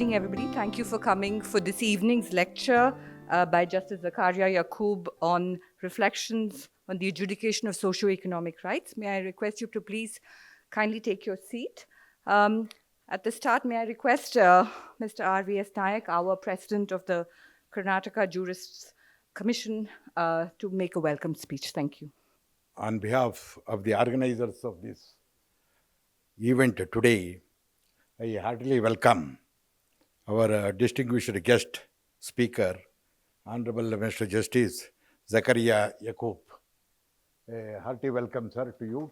evening, everybody. Thank you for coming for this evening's lecture by Justice Zakaria Yacoob on reflections on the adjudication of socio-economic rights. May I request you to please kindly take your seat. At the start, may I request Mr. R.V.S. Nayak, our president of the Karnataka Jurists Commission, to make a welcome speech. Thank you. On behalf of the organizers of this event today, I heartily welcome our distinguished guest speaker, Honorable Mr. Justice Zakaria Yacoob. A hearty welcome, sir, to you.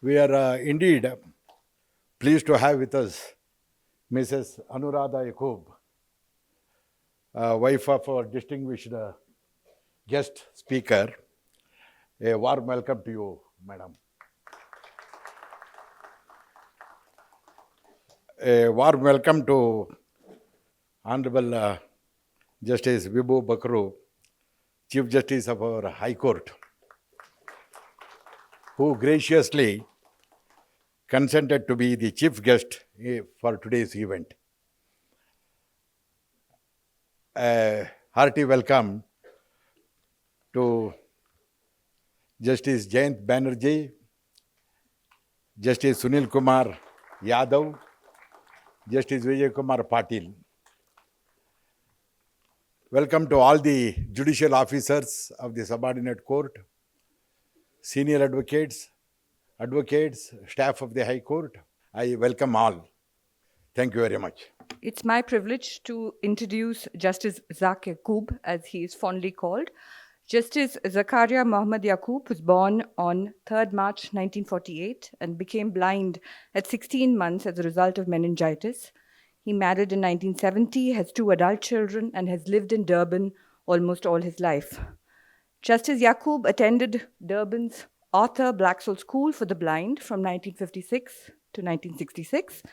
We are indeed pleased to have with us Mrs. Anuradha Yacoob, wife of our distinguished guest speaker. A warm welcome to you, madam. A warm welcome to Honorable Justice Vibhu Bakru, Chief Justice of our High Court, who graciously consented to be the chief guest for today's event. A hearty welcome to Justice Jayant Banerjee, Justice Sunil Kumar Yadav, Justice Vijay Kumar Patil. Welcome to all the judicial officers of the subordinate court, senior advocates, staff of the High Court. I welcome all. Thank you very much. It's my privilege to introduce Justice Zakaria Yacoob, as he is fondly called. Justice Zakaria Muhammad Yacoob was born on 3rd March 1948 and became blind at 16 months as a result of meningitis. He married in 1970, has 2 adult children, and has lived in Durban almost all his life. Justice Yacoob attended Durban's Arthur Blacksoul School for the Blind from 1956 to 1966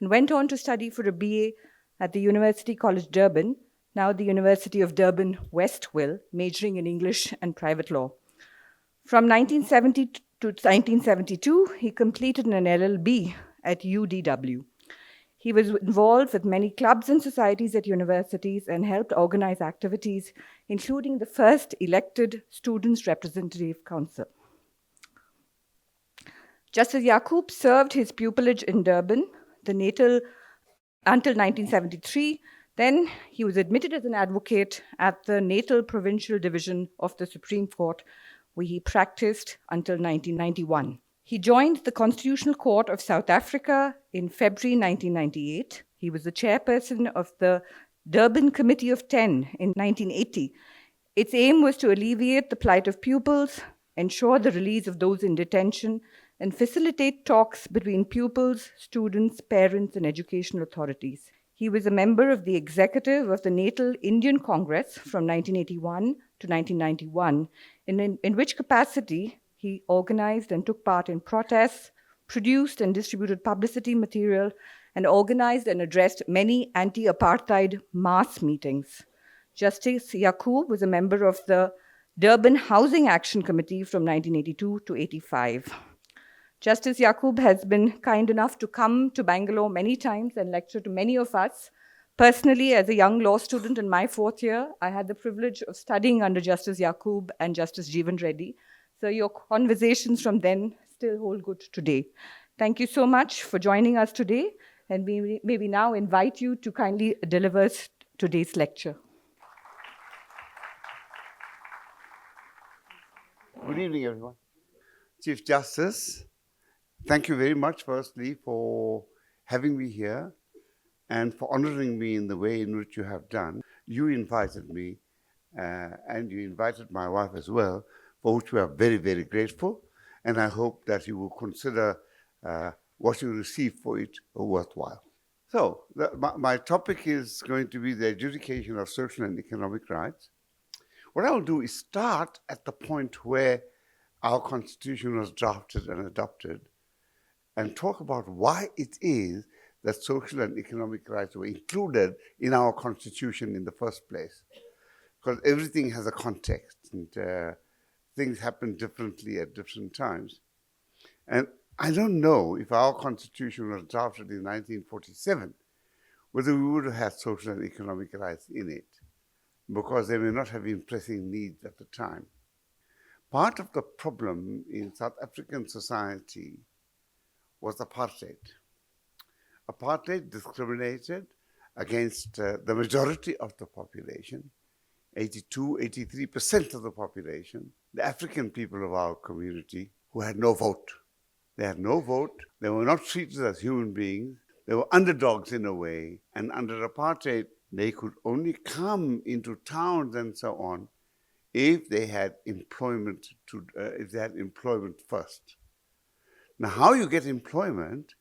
and went on to study for a BA at the University College Durban, now the University of Durban Westville, majoring in English and private law. From 1970 to 1972, he completed an LLB at UDW. He was involved with many clubs and societies at universities and helped organize activities, including the first elected Students' Representative Council. Justice Yacoob served his pupillage in Durban, the natal, until 1973. Then he was admitted as an advocate at the Natal Provincial Division of the Supreme Court, where he practiced until 1991. He joined the Constitutional Court of South Africa in February 1998. He was the chairperson of the Durban Committee of 10 in 1980. Its aim was to alleviate the plight of pupils, ensure the release of those in detention, and facilitate talks between pupils, students, parents, and educational authorities. He was a member of the executive of the Natal Indian Congress from 1981 to 1991, in which capacity he organized and took part in protests, produced and distributed publicity material, and organized and addressed many anti-apartheid mass meetings. Justice Yacoob was a member of the Durban Housing Action Committee from 1982 to 85. Justice Yacoob has been kind enough to come to Bangalore many times and lecture to many of us. Personally, as a young law student in my 4th year, I had the privilege of studying under Justice Yacoob and Justice Jeevan Reddy. So your conversations from then still hold good today. Thank you so much for joining us today, and we maybe now invite you to kindly deliver today's lecture. Good evening, everyone. Chief Justice, thank you very much, firstly, for having me here and for honoring me in the way in which you have done. You invited me, and you invited my wife as well, for which we are very, very grateful. And I hope that you will consider what you receive for it worthwhile. So, my topic is going to be the adjudication of social and economic rights. What I will do is start at the point where our Constitution was drafted and adopted, and talk about why it is that social and economic rights were included in our Constitution in the first place. Because everything has a context, and things happen differently at different times. And I don't know if our constitution was drafted in 1947, whether we would have had social and economic rights in it, because they may not have been pressing needs at the time. Part of the problem in South African society was apartheid. Apartheid discriminated against the majority of the population, 83% of the population, the African people of our community, who had no vote. They had no vote. They were not treated as human beings. They were underdogs in a way. And under apartheid, they could only come into towns and so on if they had employment first. Now, how you get employment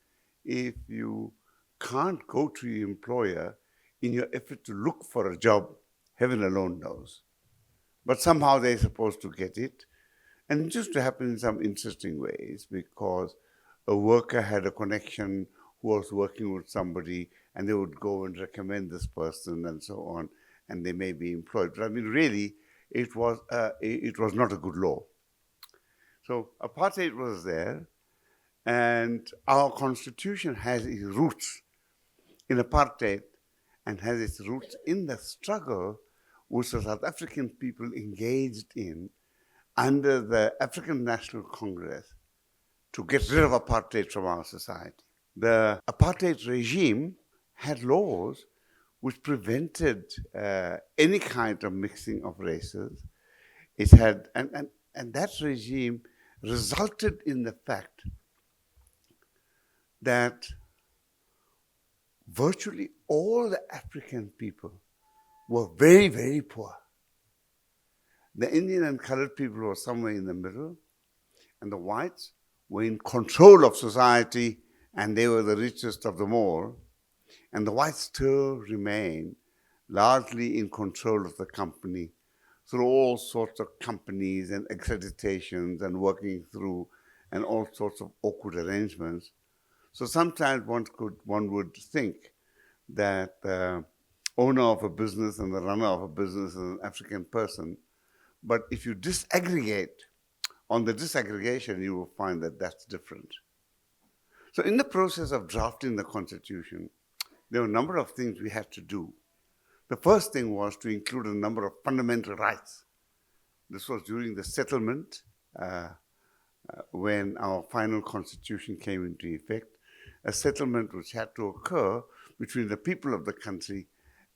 if you can't go to your employer in your effort to look for a job, heaven alone knows. But somehow they're supposed to get it. And it used to happen in some interesting ways, because a worker had a connection who was working with somebody, and they would go and recommend this person and so on, and they may be employed. But I mean, really, it was not a good law. So apartheid was there, and our constitution has its roots in apartheid and has its roots in the struggle which the South African people engaged in under the African National Congress to get rid of apartheid from our society. The apartheid regime had laws which prevented any kind of mixing of races. It had, and that regime resulted in the fact that virtually all the African people were very, very poor. The Indian and colored people were somewhere in the middle, and the whites were in control of society, and they were the richest of them all. And the whites still remain largely in control of the company through all sorts of companies and accreditations and working through and all sorts of awkward arrangements. So sometimes one would think that the owner of a business and the runner of a business is an African person. But if you disaggregate, on the disaggregation, you will find that that's different. So in the process of drafting the Constitution, there were a number of things we had to do. The first thing was to include a number of fundamental rights. This was during the settlement, when our final Constitution came into effect, a settlement which had to occur between the people of the country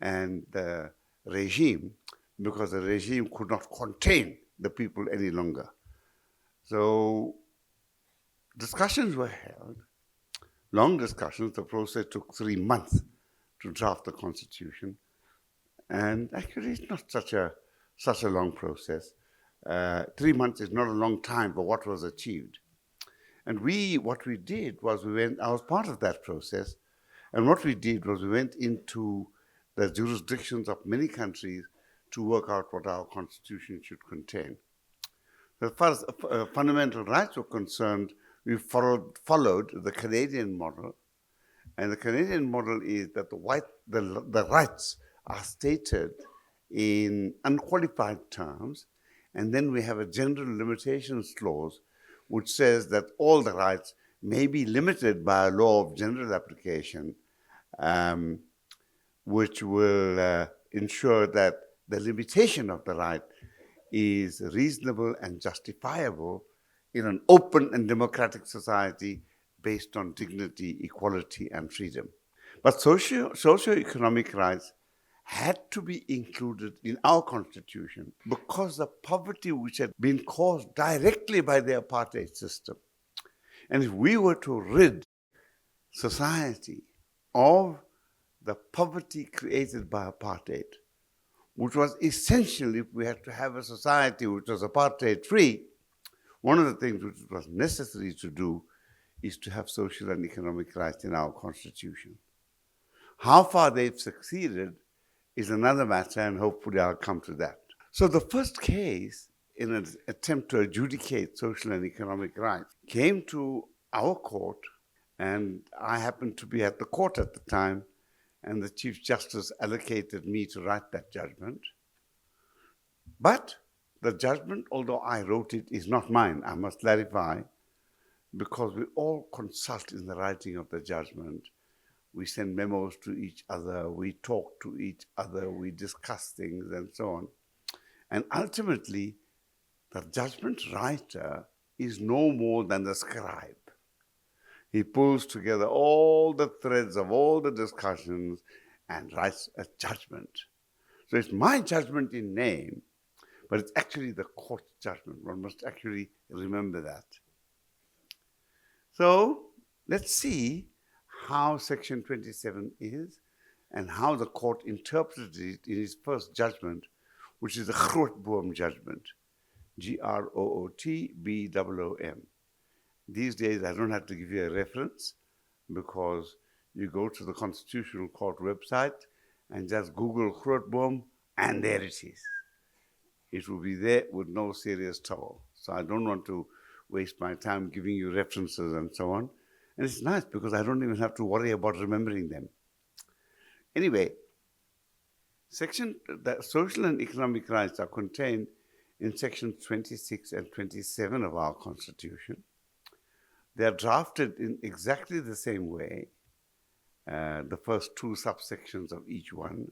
and the regime, because the regime could not contain the people any longer. So discussions were held, long discussions. The process took 3 months to draft the Constitution. And actually, it's not such a long process. 3 months is not a long time for what was achieved. And what we did was I was part of that process, and what we did was we went into the jurisdictions of many countries to work out what our Constitution should contain. As far as fundamental rights were concerned, we followed the Canadian model, and the Canadian model is that the rights are stated in unqualified terms, and then we have a general limitations clause which says that all the rights may be limited by a law of general application, which will ensure that the limitation of the right is reasonable and justifiable in an open and democratic society based on dignity, equality, and freedom. But socio-economic rights had to be included in our Constitution because the poverty which had been caused directly by the apartheid system. And if we were to rid society of the poverty created by apartheid, which was essential if we had to have a society which was apartheid-free, one of the things which was necessary to do is to have social and economic rights in our Constitution. How far they've succeeded is another matter, and hopefully I'll come to that. So the first case in an attempt to adjudicate social and economic rights came to our court, and I happened to be at the court at the time, and the Chief Justice allocated me to write that judgment. But the judgment, although I wrote it, is not mine, I must clarify. because we all consult in the writing of the judgment. We send memos to each other, we talk to each other, we discuss things and so on. And ultimately, the judgment writer is no more than the scribe. He pulls together all the threads of all the discussions and writes a judgment. So it's my judgment in name, but it's actually the court's judgment. One must actually remember that. So let's see how Section 27 is and how the court interpreted it in its first judgment, which is the Grootboom judgment, Grootboom. These days, I don't have to give you a reference because you go to the Constitutional Court website and just Google Grootboom, and there it is. It will be there with no serious trouble. So I don't want to waste my time giving you references and so on. And it's nice because I don't even have to worry about remembering them. Anyway, the social and economic rights are contained in sections 26 and 27 of our Constitution. They are drafted in exactly the same way, the first two subsections of each one.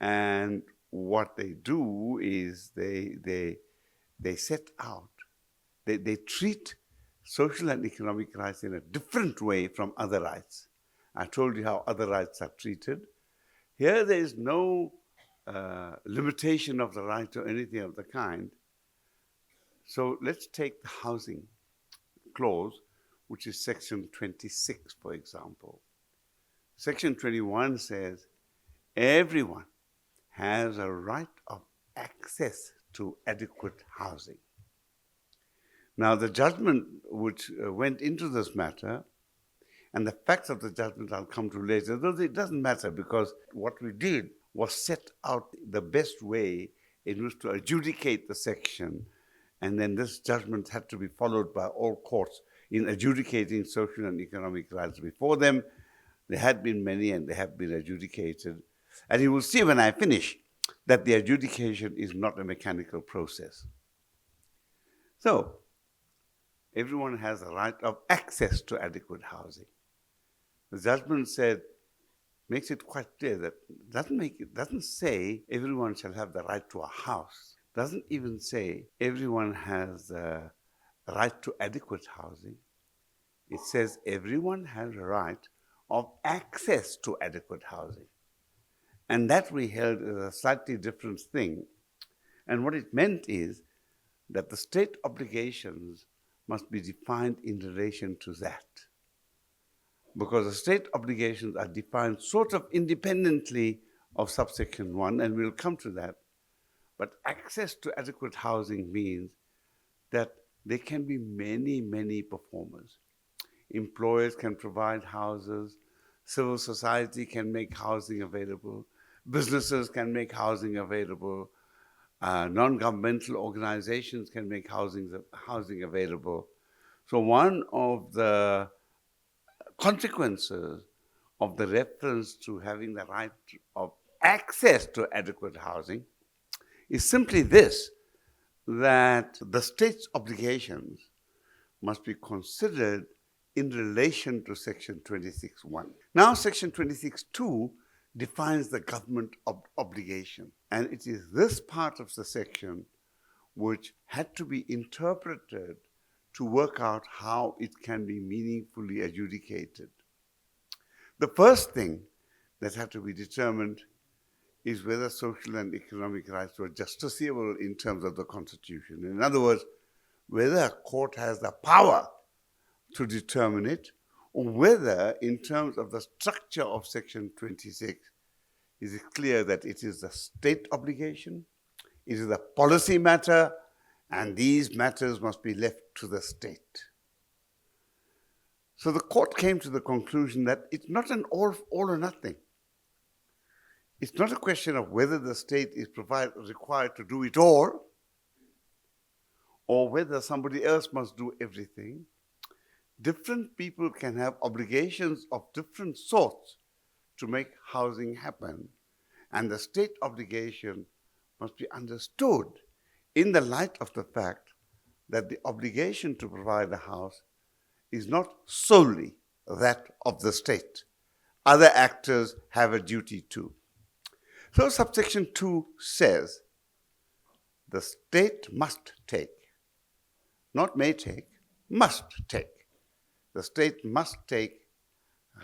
And what they do is they set out, they treat social and economic rights in a different way from other rights. I told you how other rights are treated. Here there is no limitation of the right or anything of the kind. So let's take the housing clause, which is section 26, for example. Section 21 says, everyone has a right of access to adequate housing. Now, the judgment which went into this matter, and the facts of the judgment I'll come to later, though it doesn't matter because what we did was set out the best way in which to adjudicate the section, and then this judgment had to be followed by all courts in adjudicating social and economic rights. Before them, there had been many and they have been adjudicated. And you will see when I finish that the adjudication is not a mechanical process. So, everyone has a right of access to adequate housing. The judgment makes it quite clear that doesn't say everyone shall have the right to a house. Doesn't even say everyone has the right to adequate housing. It says everyone has a right of access to adequate housing. And that we held as a slightly different thing. And what it meant is that the state obligations must be defined in relation to that. Because the state obligations are defined sort of independently of subsection 1, and we'll come to that. But access to adequate housing means that there can be many, many performers. Employers can provide houses, civil society can make housing available, businesses can make housing available, non-governmental organizations can make housing available. So one of the consequences of the reference to having the right of access to adequate housing is simply this, that the state's obligations must be considered in relation to Section 26.1. Now, Section 26.2 defines the government obligation, and it is this part of the section which had to be interpreted to work out how it can be meaningfully adjudicated. The first thing that had to be determined is whether social and economic rights were justiciable in terms of the Constitution. In other words, whether a court has the power to determine it, or whether in terms of the structure of Section 26, is it clear that it is a state obligation, it is a policy matter, and these matters must be left to the state. So the court came to the conclusion that it's not an all or nothing. It's not a question of whether the state is required to do it all, or whether somebody else must do everything. Different people can have obligations of different sorts to make housing happen, and the state obligation must be understood in the light of the fact that the obligation to provide a house is not solely that of the state. Other actors have a duty too. So subsection 2 says the state must take, not may take, must take. The state must take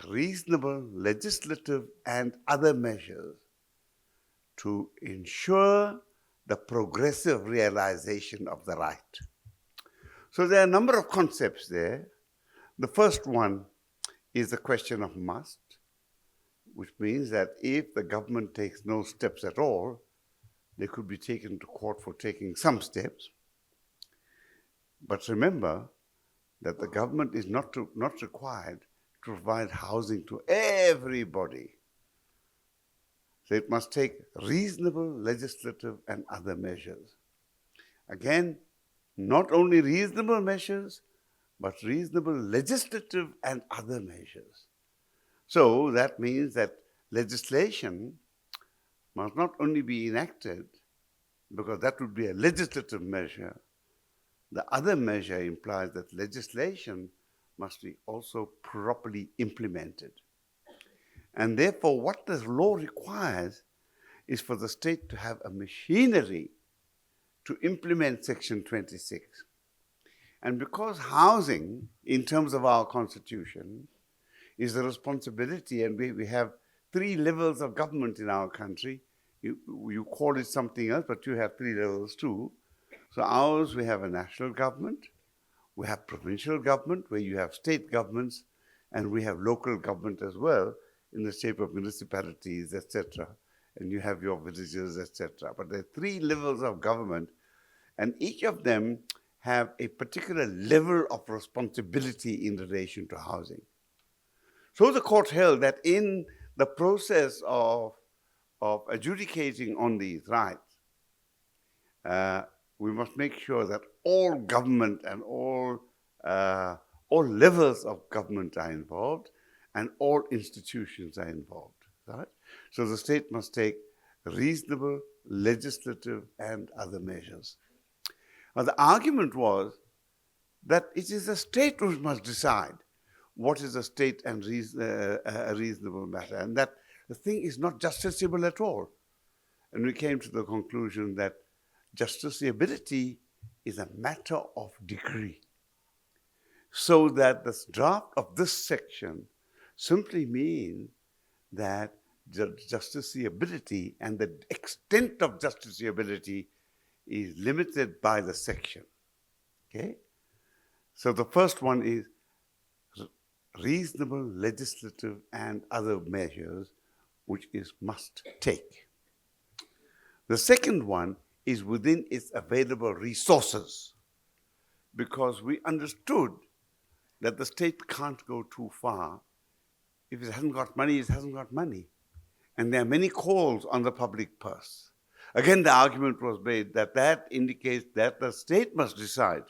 reasonable legislative and other measures to ensure the progressive realization of the right. So there are a number of concepts there. The first one is the question of must, which means that if the government takes no steps at all, they could be taken to court for taking some steps. But remember that the government is not required to provide housing to everybody. So it must take reasonable legislative and other measures. Again, not only reasonable measures, but reasonable legislative and other measures. So that means that legislation must not only be enacted, because that would be a legislative measure. The other measure implies that legislation must be also properly implemented. And therefore, what the law requires is for the state to have a machinery to implement Section 26. And because housing, in terms of our Constitution, is the responsibility, and we have 3 levels of government in our country. You call it something else, but you have 3 levels too. So ours, we have a national government, we have provincial government, where you have state governments, and we have local government as well, in the shape of municipalities, etc. And you have your villages, etc. But there are 3 levels of government, and each of them have a particular level of responsibility in relation to housing. So the court held that in the process of adjudicating on these rights, we must make sure that all government and all levels of government are involved and all institutions are involved. Right? So the state must take reasonable legislative and other measures. Now the argument was that it is the state who must decide what is a state and a reasonable matter, and that the thing is not justiciable at all. And we came to the conclusion that justiciability is a matter of degree. So that the draft of this section simply means that the justiciability and the extent of justiciability is limited by the section. Okay? So the first one is reasonable legislative and other measures which is must take. The second one is within its available resources, because we understood that the state can't go too far. If it hasn't got money, it hasn't got money. And there are many calls on the public purse. Again, the argument was made that that indicates that the state must decide.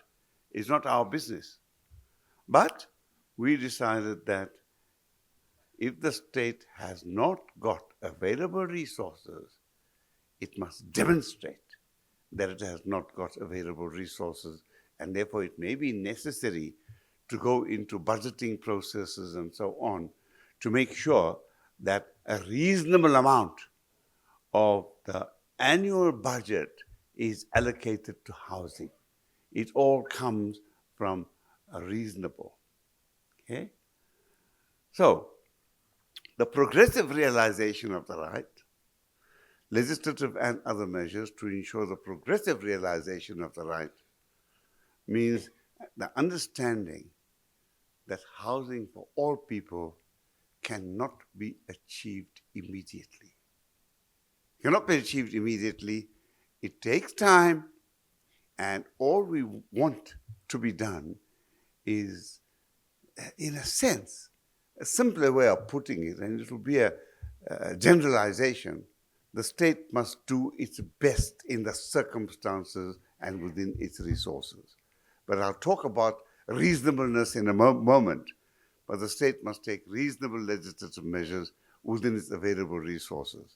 It's not our business. But we decided that if the state has not got available resources, it must demonstrate that it has not got available resources, and therefore it may be necessary to go into budgeting processes and so on to make sure that a reasonable amount of the annual budget is allocated to housing. It all comes from a reasonable. Okay? So, the progressive realization of the right, legislative and other measures to ensure the progressive realization of the right, means the understanding that housing for all people cannot be achieved immediately. Cannot be achieved immediately. It takes time, and all we want to be done is, in a sense, a simpler way of putting it, and it will be a generalization. The state must do its best in the circumstances and within its resources. But I'll talk about reasonableness in a moment. But the state must take reasonable legislative measures within its available resources.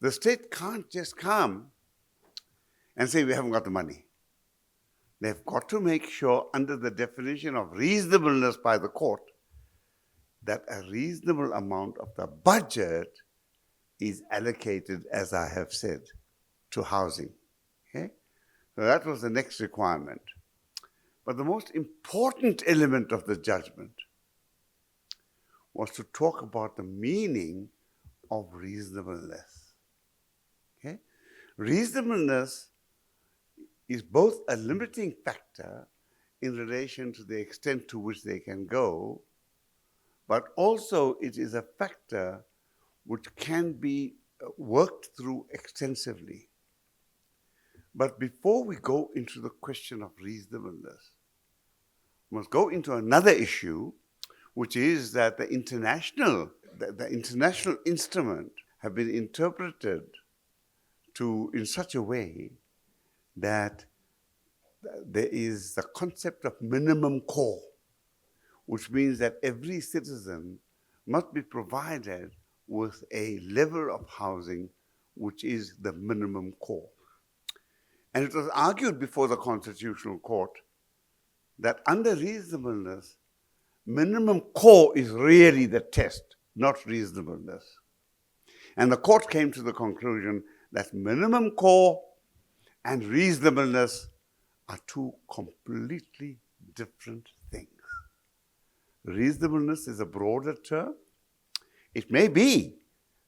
The state can't just come and say, we haven't got the money. they've got to make sure, under the definition of reasonableness by the court, that a reasonable amount of the budget is allocated, as I have said, to housing. Okay? So that was the next requirement. But the most important element of the judgment was to talk about the meaning of reasonableness. Okay? Reasonableness is both a limiting factor in relation to the extent to which they can go, but also it is a factor which can be worked through extensively. But before we go into the question of reasonableness, we must go into another issue, which is that the international instrument have been interpreted in such a way that there is the concept of minimum core, which means that every citizen must be provided with a level of housing which is the minimum core. And it was argued before the Constitutional Court that under reasonableness, minimum core is really the test, not reasonableness. And the court came to the conclusion that minimum core and reasonableness are two completely different things. Reasonableness is a broader term. It may be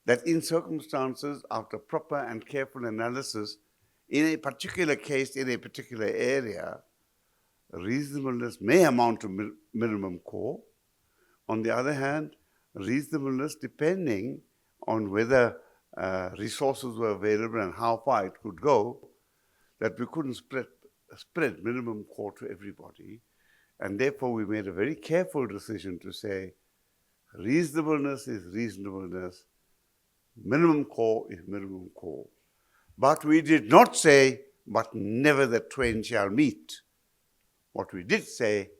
that in circumstances, after proper and careful analysis, in a particular case, in a particular area, reasonableness may amount to minimum core. On the other hand, reasonableness, depending on whether resources were available and how far it could go, that we couldn't spread minimum core to everybody. And therefore, we made a very careful decision to say reasonableness is reasonableness, minimum core is minimum core. But we did not say, but never the twain shall meet. What we did say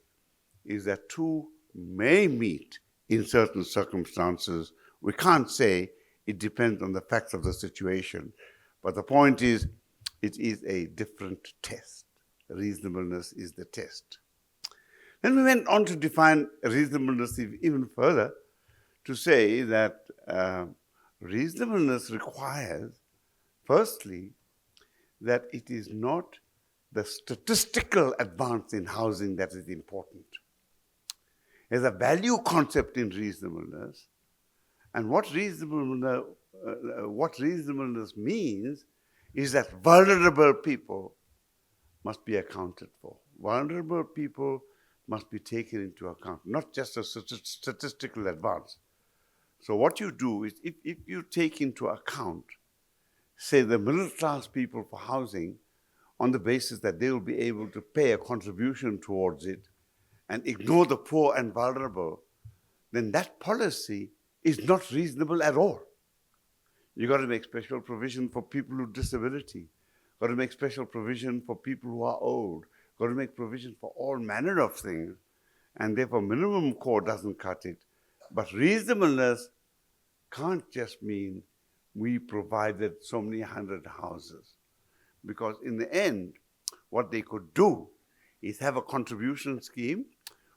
is that two may meet in certain circumstances. We can't say it depends on the facts of the situation. But the point is, it is a different test. Reasonableness is the test. Then we went on to define reasonableness even further, to say that reasonableness requires, firstly, that it is not the statistical advance in housing that is important. There's a value concept in reasonableness, and what reasonableness means is that vulnerable people must be accounted for. Vulnerable people must be taken into account, not just a statistical advance. So what you do is, if you take into account, say, the middle class people for housing on the basis that they will be able to pay a contribution towards it and ignore the poor and vulnerable, then that policy is not reasonable at all. You've got to make special provision for people with disability. Got to make special provision for people who are old. Got to make provision for all manner of things. And therefore, minimum core doesn't cut it. But reasonableness can't just mean we provided so many hundred houses. Because in the end, what they could do is have a contribution scheme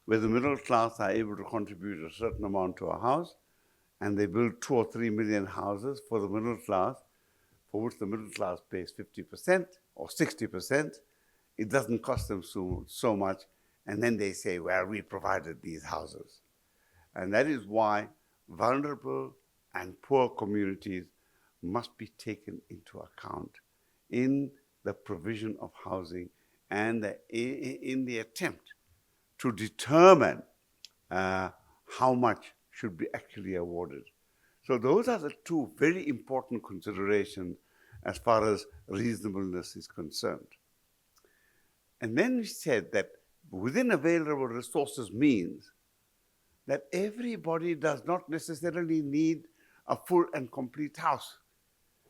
where the middle class are able to contribute a certain amount to a house, and they build 2 or 3 million houses for the middle class, for which the middle class pays 50% or 60%. It doesn't cost them so much. And then they say, well, we provided these houses. And that is why vulnerable and poor communities must be taken into account in the provision of housing and in the attempt to determine how much should be actually awarded. So those are the two very important considerations as far as reasonableness is concerned. And then we said that within available resources means that everybody does not necessarily need a full and complete house,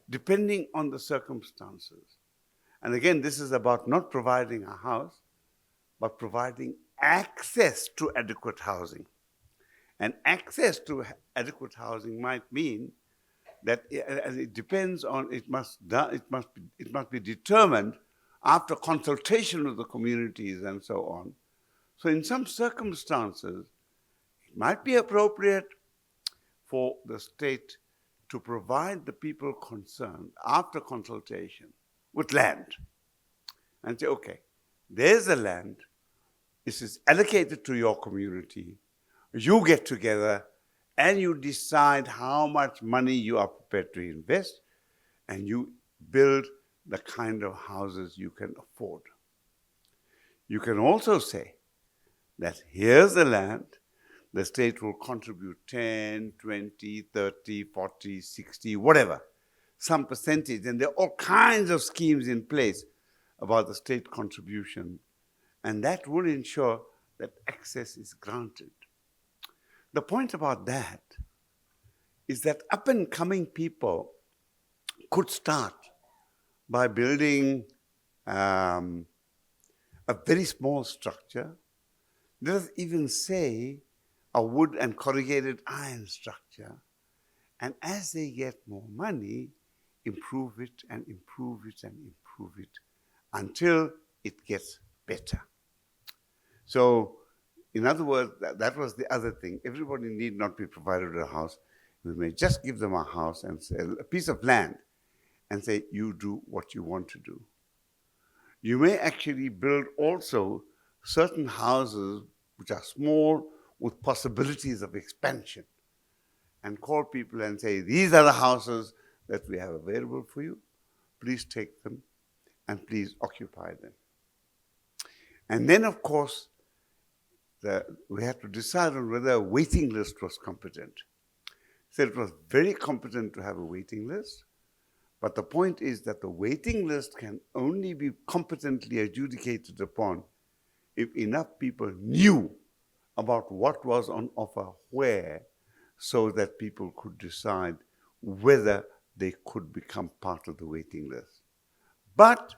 depending on the circumstances. And again, this is about not providing a house, but providing access to adequate housing. And access to adequate housing might mean that it depends on, it must be determined after consultation with the communities and so on. So in some circumstances, it might be appropriate for the state to provide the people concerned after consultation with land and say, okay, there's the land, this is allocated to your community, you get together and you decide how much money you are prepared to invest, and you build the kind of houses you can afford. You can also say that here's the land, the state will contribute 10, 20, 30, 40, 60, whatever, some percentage, and there are all kinds of schemes in place about the state contribution, and that will ensure that access is granted. The point about that is that up-and-coming people could start by building a very small structure. Let us even say a wood and corrugated iron structure. And as they get more money, improve it and improve it and improve it until it gets better. So, in other words, that was the other thing. Everybody need not be provided with a house. We may just give them a house and say, a piece of land and say, you do what you want to do. You may actually build also certain houses which are small with possibilities of expansion and call people and say, these are the houses that we have available for you. Please take them and please occupy them. And then, of course, we had to decide on whether a waiting list was competent. So it was very competent to have a waiting list, but the point is that the waiting list can only be competently adjudicated upon if enough people knew about what was on offer where, so that people could decide whether they could become part of the waiting list. But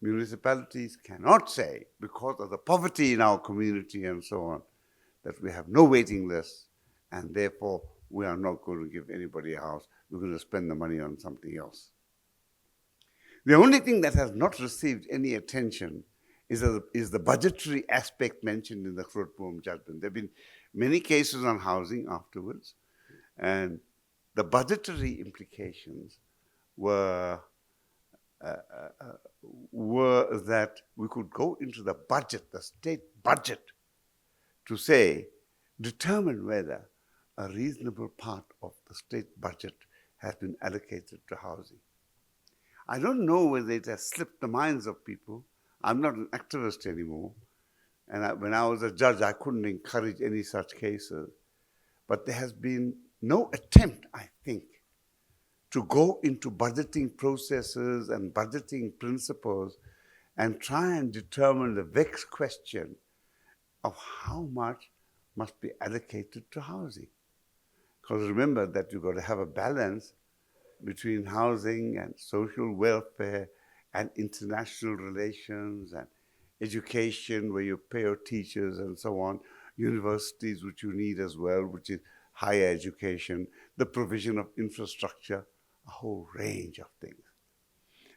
municipalities cannot say, because of the poverty in our community and so on, that we have no waiting list and therefore we are not going to give anybody a house. We're going to spend the money on something else. The only thing that has not received any attention is the budgetary aspect mentioned in the Hon'ble judgment. There have been many cases on housing afterwards, and the budgetary implications were that we could go into the budget, the state budget, to say, determine whether a reasonable part of the state budget has been allocated to housing. I don't know whether it has slipped the minds of people. I'm not an activist anymore, and when I was a judge, I couldn't encourage any such cases. But there has been no attempt, I think, to go into budgeting processes and budgeting principles and try and determine the vexed question of how much must be allocated to housing. Because remember that you've got to have a balance between housing and social welfare and international relations and education, where you pay your teachers and so on, universities, which you need as well, which is higher education, the provision of infrastructure, a whole range of things.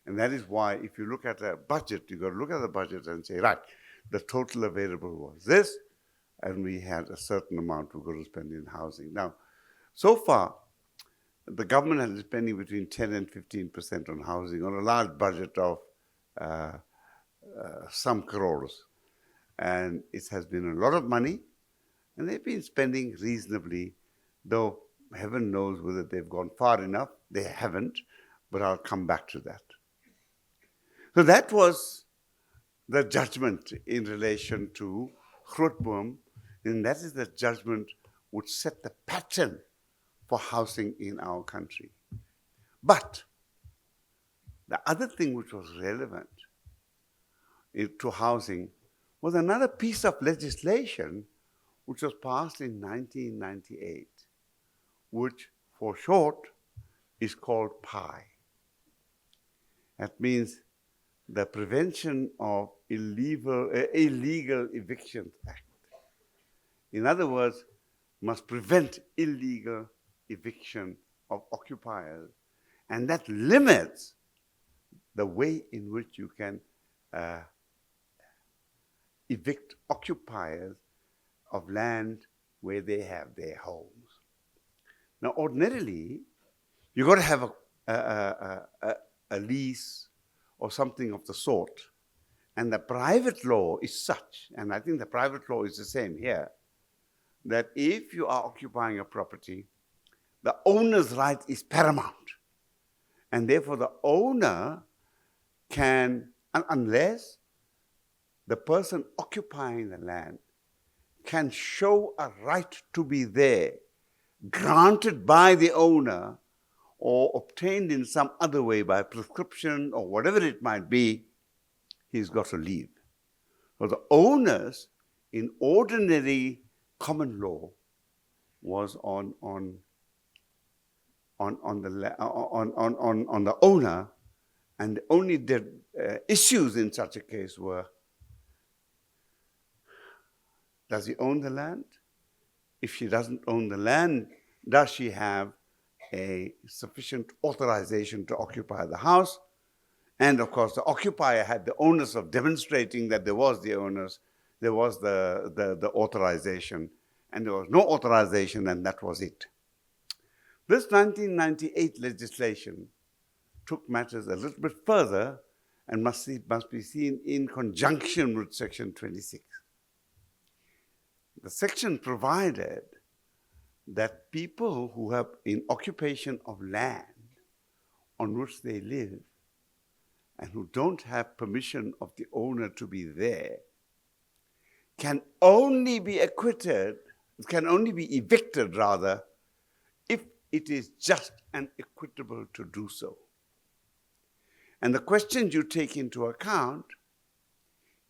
And that is why if you look at a budget, you've got to look at the budget and say, right, the total available was this, and we had a certain amount we're going to spend in housing. Now, so far, the government has been spending between 10 and 15% on housing on a large budget of some crores. And it has been a lot of money, and they've been spending reasonably, though heaven knows whether they've gone far enough. They haven't, but I'll come back to that. So that was the judgment in relation to Hon'ble, and that is the judgment which set the pattern for housing in our country. But the other thing which was relevant to housing was another piece of legislation which was passed in 1998, which for short is called PI. That means the Prevention of Illegal Evictions Act. In other words, must prevent illegal eviction of occupiers, and that limits the way in which you can evict occupiers of land where they have their homes. Now, ordinarily, you've got to have a lease or something of the sort. And the private law is such, and I think the private law is the same here, that if you are occupying a property, the owner's right is paramount. And therefore, the owner can, unless the person occupying the land can show a right to be there, granted by the owner or obtained in some other way by prescription or whatever it might be, he's got to leave. So the owners in ordinary common law was on the owner, and only the issues in such a case were: does he own the land? If she doesn't own the land, does she have a sufficient authorization to occupy the house? And of course, the occupier had the onus of demonstrating that there was the authorization, and there was no authorization, and that was it. This 1998 legislation took matters a little bit further and must be seen in conjunction with Section 26. The section provided that people who have in occupation of land on which they live and who don't have permission of the owner to be there can only be evicted rather, if it is just and equitable to do so. And the questions you take into account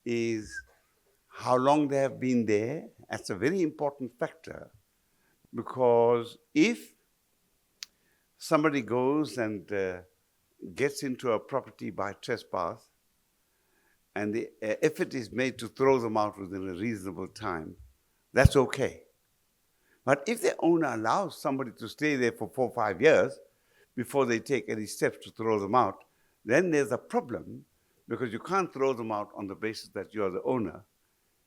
is how long they have been there. That's a very important factor, because if somebody goes and gets into a property by trespass, and the effort is made to throw them out within a reasonable time, that's okay. But if the owner allows somebody to stay there for 4 or 5 years before they take any steps to throw them out, then there's a problem, because you can't throw them out on the basis that you're the owner.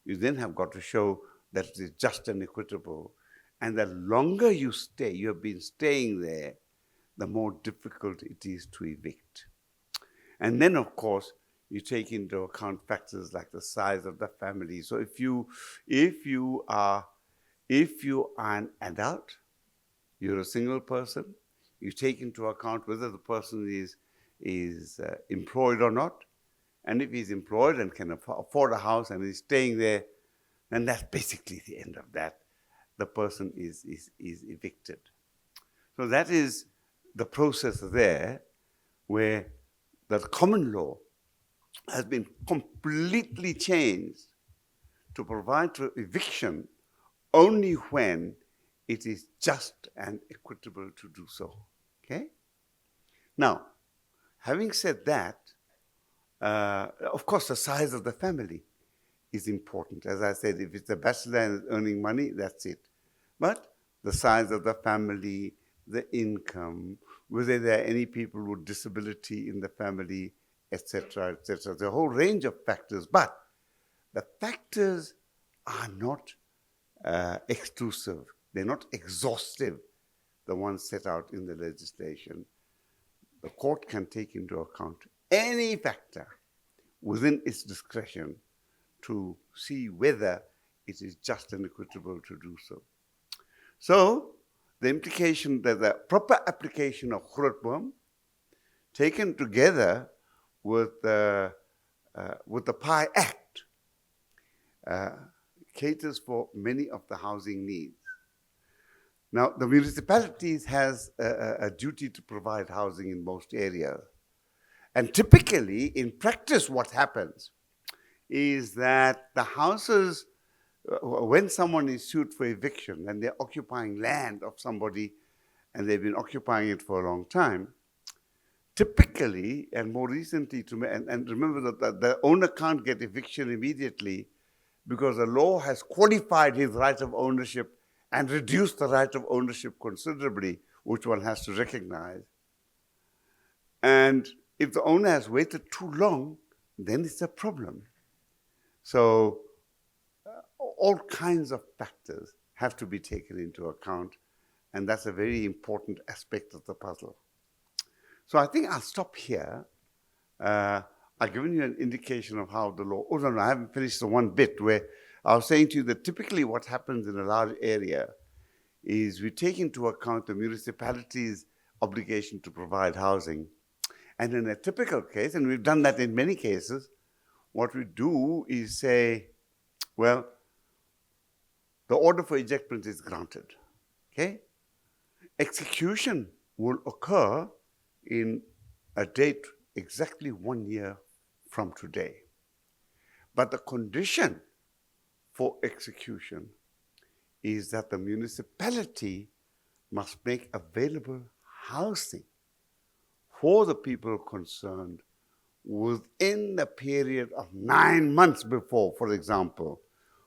You then have got to show that it is just and equitable. And the longer you stay, you have been staying there, the more difficult it is to evict. And then, of course, you take into account factors like the size of the family. So if you are an adult, you're a single person, you take into account whether the person is employed or not. And if he's employed and can afford a house and is staying there, then that's basically the end of that. The person is evicted. So that is the process there, where the common law has been completely changed to provide for eviction only when it is just and equitable to do so. Okay? Now, having said that, of course, the size of the family is important. As I said, if it's a bachelor and is earning money, that's it. But the size of the family, the income, whether there are any people with disability in the family, etc., etc. There's a whole range of factors, but the factors are not exclusive. They're not exhaustive, the ones set out in the legislation. The court can take into account any factor within its discretion to see whether it is just and equitable to do so. So, the implication that the proper application of Grootboom, taken together with the PI Act, caters for many of the housing needs. Now, the municipalities has a duty to provide housing in most areas. And typically, in practice, what happens is that the houses, when someone is sued for eviction and they're occupying land of somebody and they've been occupying it for a long time, typically, and more recently, and remember that the owner can't get eviction immediately because the law has qualified his right of ownership and reduced the right of ownership considerably, which one has to recognize. And if the owner has waited too long, then it's a problem. So all kinds of factors have to be taken into account, and that's a very important aspect of the puzzle. So I think I'll stop here. I've given you an indication of how the law. Oh, no, I haven't finished the one bit where I was saying to you that typically what happens in a large area is we take into account the municipality's obligation to provide housing. And in a typical case, and we've done that in many cases, what we do is say, well, the order for ejectment is granted, okay? Execution will occur in a date exactly 1 year from today. But the condition for execution is that the municipality must make available housing for the people concerned within the period of 9 months before, for example.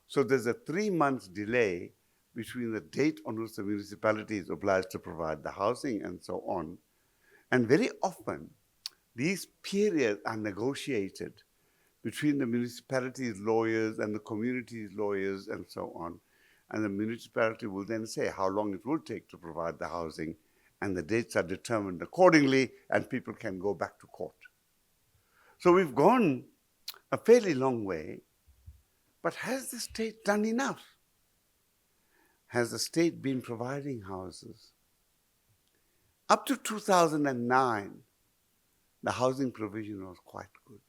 So there's a 3 months delay between the date on which the municipality is obliged to provide the housing and so on. And very often, these periods are negotiated between the municipality's lawyers and the community's lawyers and so on. And the municipality will then say how long it will take to provide the housing, and the dates are determined accordingly, and people can go back to court. So we've gone a fairly long way, but has the state done enough? Has the state been providing houses? Up to 2009, the housing provision was quite good.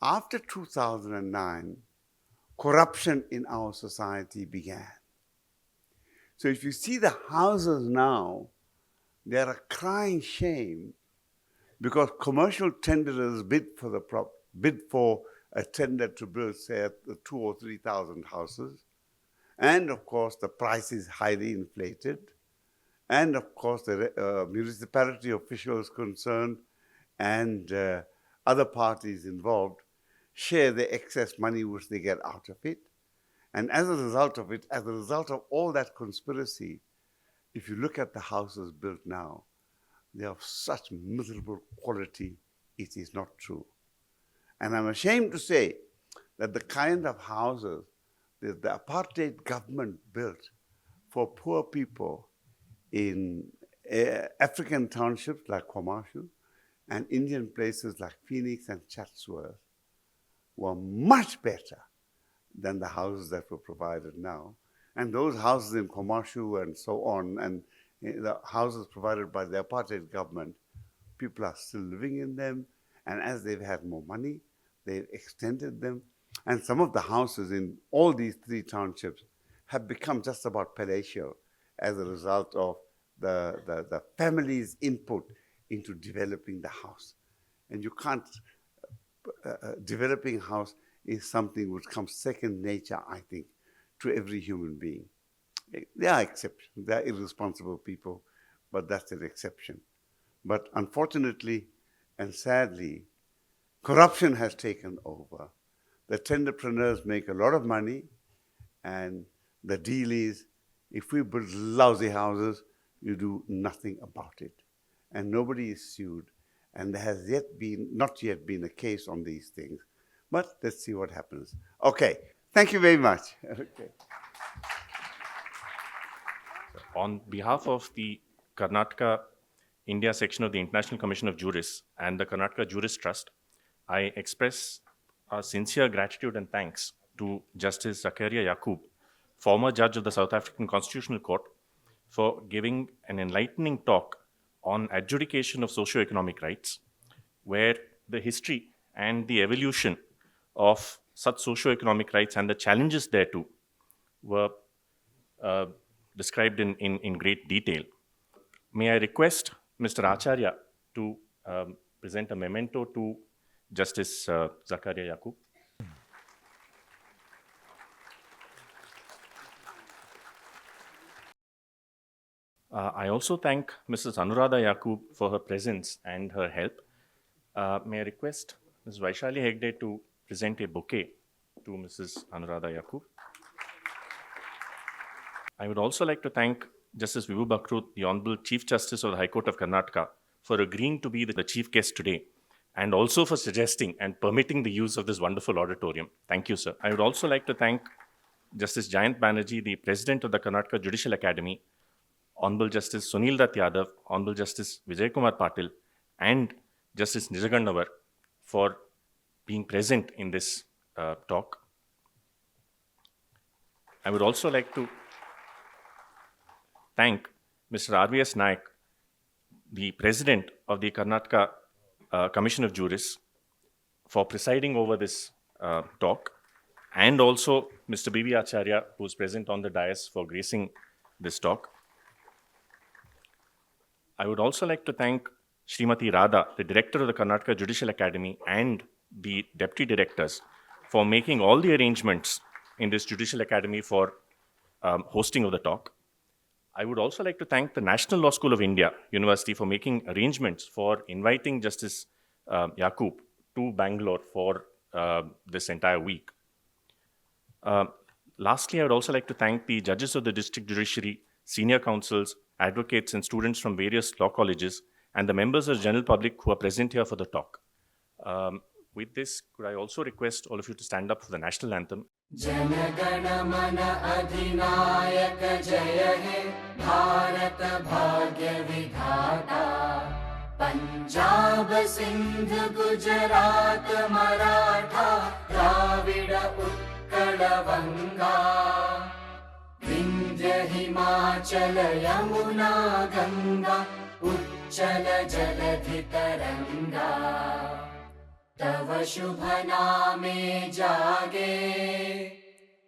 After 2009, corruption in our society began. So if you see the houses now, they're a crying shame because commercial tenderers bid for a tender to build, say, 2,000 or 3,000 houses. And of course, the price is highly inflated. And of course, the municipality officials concerned and other parties involved share the excess money which they get out of it. And as a result of it, as a result of all that conspiracy, if you look at the houses built now, they are of such miserable quality, it is not true. And I'm ashamed to say that the kind of houses that the apartheid government built for poor people in African townships like Kwamashu and Indian places like Phoenix and Chatsworth were much better than the houses that were provided now. And those houses in Kwamashu and so on, and the houses provided by the apartheid government, people are still living in them, and as they've had more money, they've extended them. And some of the houses in all these 3 townships have become just about palatial as a result of the family's input into developing the house. And you can't, developing a house is something which comes second nature, I think, to every human being. There are exceptions, there are irresponsible people, but that's an exception. But unfortunately and sadly, corruption has taken over. The tenderpreneurs make a lot of money, and the deal is, if we build lousy houses, you do nothing about it. And nobody is sued. And there has not yet been a case on these things. But let's see what happens. Okay, thank you very much. Okay. On behalf of the Karnataka India section of the International Commission of Jurists and the Karnataka Jurist Trust, I express our sincere gratitude and thanks to Justice Zakaria Yacoob, former judge of the South African Constitutional Court, for giving an enlightening talk on adjudication of socio-economic rights, where the history and the evolution of such socio-economic rights and the challenges thereto were described in great detail. May I request Mr. Acharya to present a memento to Justice Zakaria Yacoob. I also thank Mrs. Anuradha Yacoob for her presence and her help. May I request Ms. Vaishali Hegde to present a bouquet to Mrs. Anuradha Yacoob. I would also like to thank Justice Vibhu Bakrut, the Hon'ble Chief Justice of the High Court of Karnataka, for agreeing to be the chief guest today and also for suggesting and permitting the use of this wonderful auditorium. Thank you, sir. I would also like to thank Justice Jayant Banerjee, the President of the Karnataka Judicial Academy, Hon'ble Justice Sunil Dutt Yadav, Hon'ble Justice Vijay Kumar Patil, and Justice Nijagannavar for being present in this talk. I would also like to thank Mr. R.V.S. Naik, the President of the Karnataka Commission of Jurists, for presiding over this talk, and also Mr. B.V. Acharya, who is present on the dais, for gracing this talk. I would also like to thank Srimati Radha, the Director of the Karnataka Judicial Academy, and the Deputy Directors for making all the arrangements in this Judicial Academy for hosting of the talk. I would also like to thank the National Law School of India, University, for making arrangements for inviting Justice Yacoob to Bangalore for this entire week. Lastly, I would also like to thank the judges of the District Judiciary, senior counsels, advocates, and students from various law colleges, and the members of the general public who are present here for the talk. With this, could I also request all of you to stand up for the national anthem? जनगण मन अधिनायक जय हे भारत भाग्य विधाता पंजाब सिंध गुजरात मराठा द्राविड उत्कल बंगा विंध्य हिमाचल यमुना गंगा उच्चल जलधि तरंगा तव शुभ नामे जागे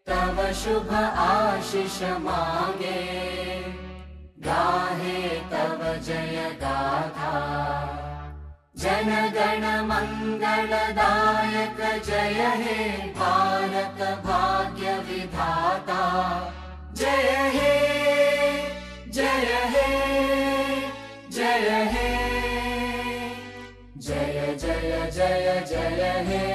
तव शुभ आशीष मांगे गाहे तव जय गाथा जन गण मंगलदायक जय हे भारत भाग्य विधाता जय हे जय हे जय हे जय जय जय जय हे